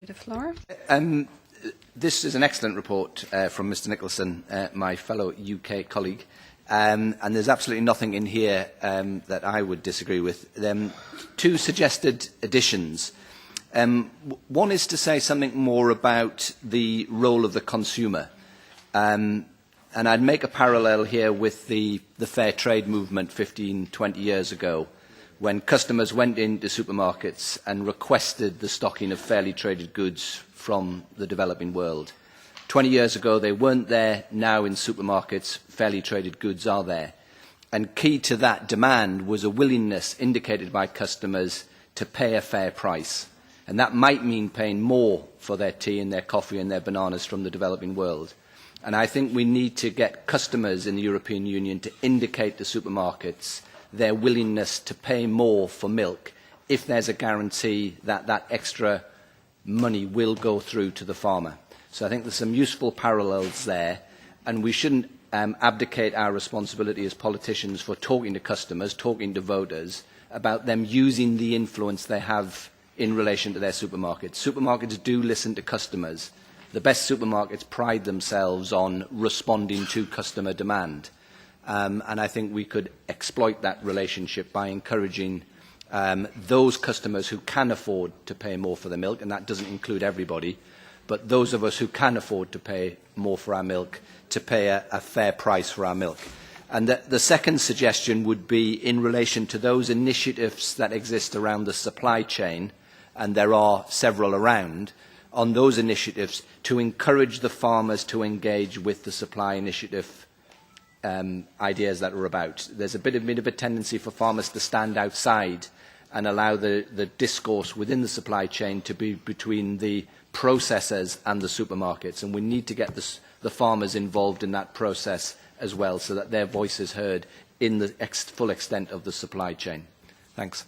The floor. This is an excellent report from Mr Nicholson, my fellow UK colleague, and there's absolutely nothing in here that I would disagree with. Two suggested additions. One is to say something more about the role of the consumer. And I'd make a parallel here with the fair trade movement 15, 20 years ago, when customers went into supermarkets and requested the stocking of fairly traded goods from the developing world. 20 years ago, they weren't there. Now in supermarkets, fairly traded goods are there. And key to that demand was a willingness indicated by customers to pay a fair price. And that might mean paying more for their tea and their coffee and their bananas from the developing world. And I think we need to get customers in the European Union to indicate to supermarkets their willingness to pay more for milk if there's a guarantee that that extra money will go through to the farmer. So I think there's some useful parallels there, and we shouldn't abdicate our responsibility as politicians for talking to customers, talking to voters, about them using the influence they have in relation to their supermarkets. Supermarkets do listen to customers. The best supermarkets pride themselves on responding to customer demand. And I think we could exploit that relationship by encouraging those customers who can afford to pay more for their milk, and that doesn't include everybody, but those of us who can afford to pay more for our milk, to pay a fair price for our milk. And the second suggestion would be in relation to those initiatives that exist around the supply chain, and there are several around, on those initiatives to encourage the farmers to engage with the supply initiative ideas that are about. There's a bit of a tendency for farmers to stand outside and allow the discourse within the supply chain to be between the processors and the supermarkets, and we need to get the farmers involved in that process as well, so that their voice is heard in the full extent of the supply chain. Thanks.